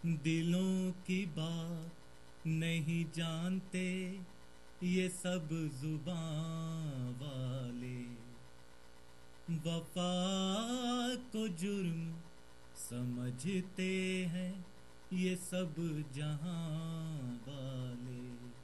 दिलों की बात नहीं जानते ये सब जुबां वाले। वफा को जुर्म समझते हैं ये सब जहां वाले।